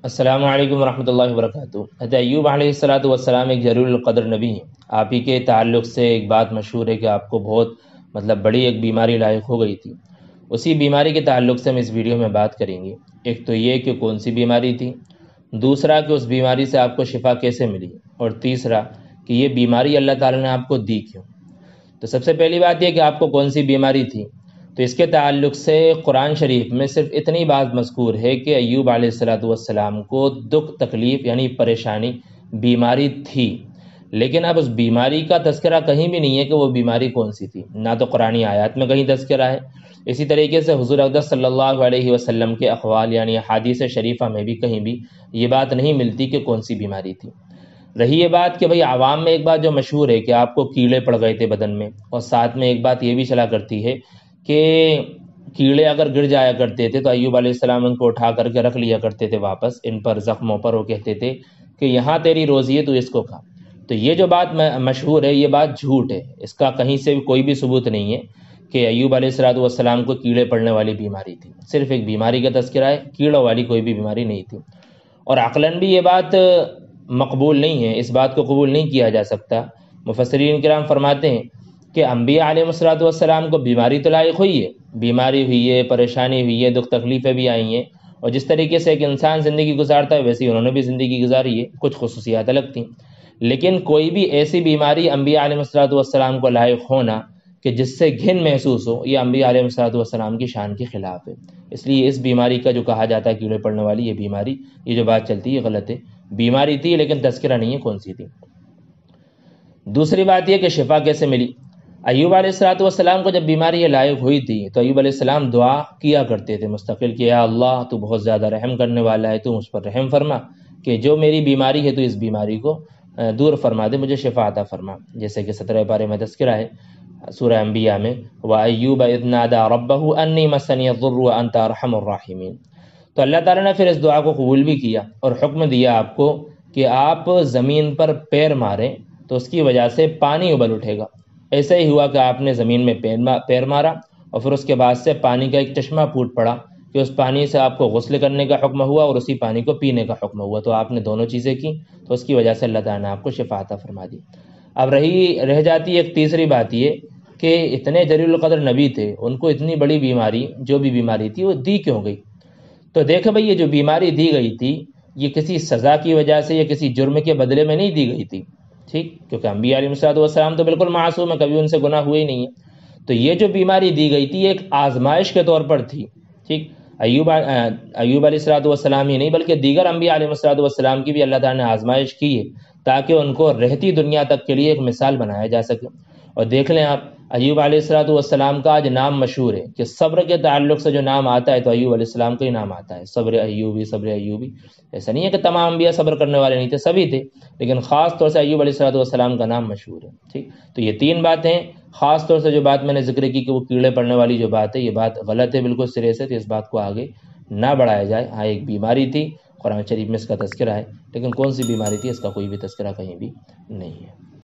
السلام علیکم ورحمۃ اللہ وبرکاتہ۔ حضرت ایوب علیہ السلام ایک جلیل القدر نبی ہیں۔ آپ ہی کے تعلق سے ایک بات مشہور ہے کہ آپ کو بہت بڑی ایک بیماری لاحق ہو گئی تھی۔ اسی بیماری کے تعلق سے ہم اس ویڈیو میں بات کریں گے۔ ایک تو یہ کہ کون سی بیماری تھی، دوسرا کہ اس بیماری سے آپ کو شفا کیسے ملی، اور تیسرا کہ یہ بیماری اللہ تعالیٰ نے آپ کو دی کیوں۔ تو سب سے پہلی بات یہ کہ آپ کو کون سی بیماری تھی، تو اس کے تعلق سے قرآن شریف میں صرف اتنی بات مذکور ہے کہ ایوب علیہ السلام کو دکھ تکلیف یعنی پریشانی بیماری تھی، لیکن اب اس بیماری کا تذکرہ کہیں بھی نہیں ہے کہ وہ بیماری کون سی تھی، نہ تو قرآنی آیات میں کہیں تذکرہ ہے، اسی طریقے سے حضور اقدس صلی اللہ علیہ وسلم کے اقوال یعنی حدیث شریفہ میں بھی کہیں بھی یہ بات نہیں ملتی کہ کون سی بیماری تھی۔ رہی یہ بات کہ بھئی عوام میں ایک بات جو مشہور ہے کہ آپ کو کیڑے پڑ گئے تھے بدن میں، اور ساتھ میں ایک بات یہ بھی چلا کرتی ہے کہ کیڑے اگر گر جایا کرتے تھے تو ایوب علیہ السلام ان کو اٹھا کر کے رکھ لیا کرتے تھے واپس ان پر زخموں پر، وہ کہتے تھے کہ یہاں تیری روزی ہے تو اس کو کھا۔ تو یہ جو بات مشہور ہے یہ بات جھوٹ ہے، اس کا کہیں سے بھی کوئی بھی ثبوت نہیں ہے کہ ایوب علیہ السلام کو کیڑے پڑنے والی بیماری تھی۔ صرف ایک بیماری کا تذکرہ ہے، کیڑوں والی کوئی بھی بیماری نہیں تھی، اور عقلاً بھی یہ بات مقبول نہیں ہے، اس بات کو قبول نہیں کیا جا سکتا۔ مفسرین کرام فرماتے ہیں کہ انبیاء علیہ السلام کو بیماری تو لاحق ہوئی ہے، بیماری ہوئی ہے، پریشانی ہوئی ہے، دکھ تکلیفیں بھی آئی ہیں، اور جس طریقے سے ایک انسان زندگی گزارتا ہے ویسے ہی انہوں نے بھی زندگی گزاری ہے، کچھ خصوصیات الگ تھیں، لیکن کوئی بھی ایسی بیماری انبیاء علیہ السلام کو لاحق ہونا کہ جس سے گھن محسوس ہو، یہ انبیاء علیہ السلام کی شان کے خلاف ہے۔ اس لیے اس بیماری کا جو کہا جاتا ہے کیڑے پڑنے والی یہ بیماری، یہ جو بات چلتی ہے یہ غلط ہے، بیماری تھی لیکن تذکرہ نہیں ہے کون سی تھی۔ دوسری بات یہ کہ شفا کیسے ملی۔ ایوب علیہ السلام کو جب بیماری یہ لاحق ہوئی تھی تو ایوب علیہ السلام دعا کیا کرتے تھے مستقل کہ یا اللہ تو بہت زیادہ رحم کرنے والا ہے، تو مجھ پر رحم فرما کہ جو میری بیماری ہے تو اس بیماری کو دور فرما دے، مجھے شفا عطا فرما، جیسے کہ 17 پارے میں تذکرہ ہے سورہ انبیاء میں وَأَيُّوبَ إِذْ نَادَىٰ رَبَّهُ أَنِّي مَسَّنِيَ الضُّرُّ وَأَنْتَ أَرْحَمُ الرَّاحِمِينَ۔ تو اللہ تعالیٰ نے پھر اس دعا کو قبول بھی کیا اور حکم دیا آپ کو کہ آپ زمین پر پیر ماریں تو اس کی وجہ سے پانی ابل اٹھے گا۔ ایسا ہی ہوا کہ آپ نے زمین میں پیر مارا اور پھر اس کے بعد سے پانی کا ایک چشمہ پھوٹ پڑا کہ اس پانی سے آپ کو غسل کرنے کا حکم ہوا اور اسی پانی کو پینے کا حکم ہوا، تو آپ نے دونوں چیزیں کی تو اس کی وجہ سے اللہ تعالیٰ نے آپ کو شفا عطا فرما دی۔ اب رہ جاتی ایک تیسری بات یہ کہ اتنے جلیل القدر نبی تھے، ان کو اتنی بڑی بیماری جو بھی بیماری تھی وہ دی کیوں گئی؟ تو دیکھیں بھئی یہ جو بیماری دی گئی تھی یہ کسی سزا کی وجہ سے یا کسی جرم کے بدلے میں نہیں دی گئی تھی، ٹھیک، کیونکہ انبیاء علیہ السلام تو بالکل معصوم ہے، کبھی ان سے گناہ ہوئے ہی نہیں ہے۔ تو یہ جو بیماری دی گئی تھی ایک آزمائش کے طور پر تھی، ٹھیک۔ ایوب علیہ السلام ہی نہیں بلکہ دیگر انبیاء علیہ السلام کی بھی اللہ تعالیٰ نے آزمائش کی ہے تاکہ ان کو رہتی دنیا تک کے لیے ایک مثال بنایا جا سکے۔ اور دیکھ لیں آپ ایوب علیہ السلام کا آج نام مشہور ہے کہ صبر کے تعلق سے جو نام آتا ہے تو ایوب علیہ السلام کا ہی نام آتا ہے، صبر ایوبی، صبر ایوبی۔ ایسا نہیں ہے کہ تمام انبیاء صبر کرنے والے نہیں تھے، سبھی تھے، لیکن خاص طور سے ایوب علیہ السلام کا نام مشہور ہے، ٹھیک۔ تو یہ تین باتیں، خاص طور سے جو بات میں نے ذکر کی کہ وہ کیڑے پڑنے والی جو بات ہے یہ بات غلط ہے بالکل سرے سے، تو اس بات کو آگے نہ بڑھایا جائے۔ ہاں ایک بیماری تھی، قرآن شریف میں اس کا تذکرہ ہے، لیکن کون سی بیماری تھی اس کا کوئی بھی تذکرہ کہیں بھی نہیں ہے۔